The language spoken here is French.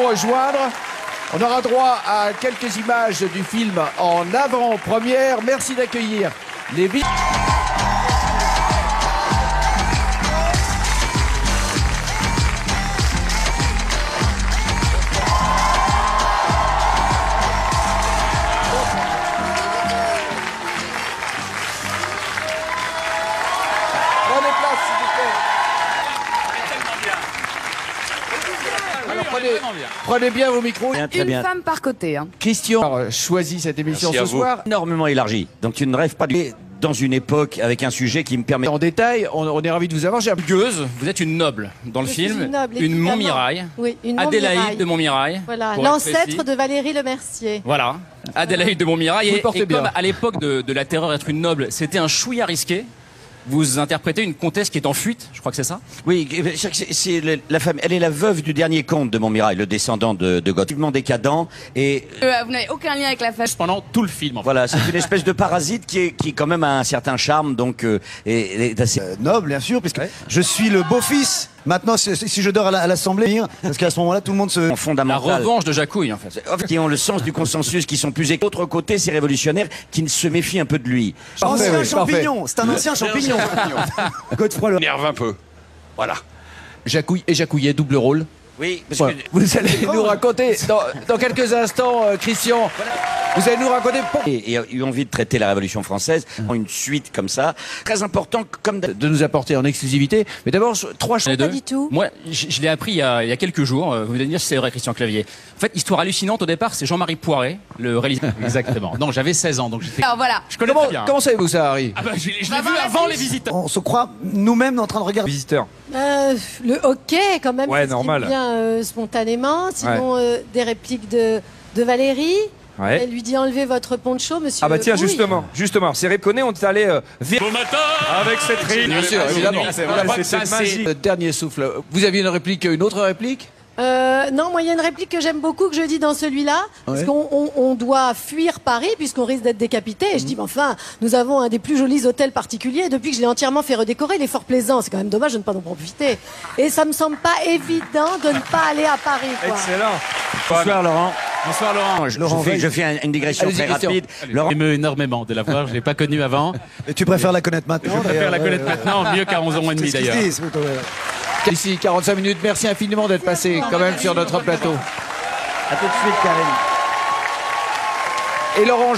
rejoindre. On aura droit à quelques images du film en avant-première. Merci d'accueillir les visiteurs. Prenez place, s'il vous plaît. Alors, prenez bien vos micros. Très bien. Une femme par côté. Hein. Christian a choisi cette émission ce soir. Énormément élargi. Donc tu ne rêves pas dans une époque avec un sujet qui me permet... En détail, on est ravis de vous avoir. J'ai Gueuse, vous êtes une noble dans le film, une Montmirail, oui, une Adélaïde de Montmirail. Voilà, l'ancêtre de Valérie Lemercier. Voilà, Adélaïde de Montmirail. Et bien. comme à l'époque de la terreur être une noble, c'était un chouïa risqué. Vous interprétez une comtesse qui est en fuite, je crois que c'est ça. Oui, c'est la femme. Elle est la veuve du dernier comte de Montmirail, le descendant de Goth. Relativement décadent et... Vous n'avez aucun lien avec la famille. Pendant tout le film. En fait. Voilà, c'est une espèce de parasite qui quand même a un certain charme, donc est assez... Noble, bien sûr, puisque je suis le beau-fils. Maintenant, si je dors à l'Assemblée, parce qu'à ce moment-là, tout le monde se... La fondamental. revanche de Jacouille, en fait. Qui ont le sens du consensus, qui sont plus... D'autre côté, ces révolutionnaires qui se méfient un peu de lui. Ancien champignon, c'est un ancien champignon. Godefroy le... Nerve un peu. Voilà. Jacouille et Jacouillet, double rôle. Oui, parce Ouais. que... Vous allez nous raconter, dans quelques instants, Christian, vous allez nous raconter... Et a eu envie de traiter la Révolution française en une suite comme ça. Très important, comme... de nous apporter en exclusivité. Mais d'abord, trois choses. Pas du tout. Moi, je l'ai appris il y a quelques jours. Vous allez me dire si c'est vrai, Christian Clavier. En fait, histoire hallucinante au départ, c'est Jean-Marie Poiret, le réalisateur. Exactement. Non, j'avais 16 ans, donc j'étais... Alors voilà. Je connais très bien. Comment savez-vous ça, Harry? Ah bah, je l'ai vu avant les visiteurs. On se croit nous-mêmes en train de regarder. Visiteur. Le hockey, quand même, Ouais, c'est ce qui normal. me vient spontanément. Sinon, des répliques de Valérie. Ouais. Elle lui dit enlevez votre poncho, monsieur. Ah bah tiens, Pouille. justement, c'est Réconné, on est allé Bon matin. avec cette rime. Bien sûr, évidemment. C'est cette magie. Le dernier souffle. Vous aviez une autre réplique? Non, moi, il y a une réplique que j'aime beaucoup, que je dis dans celui-là, parce qu'on doit fuir Paris, puisqu'on risque d'être décapité. Et je dis, mais enfin, nous avons un des plus jolis hôtels particuliers. Depuis que je l'ai entièrement fait redécorer, il est fort plaisant. C'est quand même dommage de ne pas en profiter. Et ça me semble pas évident de ne pas aller à Paris, quoi. Excellent. Bonsoir Laurent. Bonsoir Laurent. Je fais une digression Allez-y, très Christian. rapide. Laurent, J'aime énormément de la voir, je l'ai pas connue avant. Et tu préfères la connaître maintenant? Je préfère la connaître maintenant, mieux qu'à 11 ans et demi d'ailleurs. Ici, 45 minutes. Merci infiniment d'être passé quand même sur notre plateau. à tout de suite Karine. Et Laurent,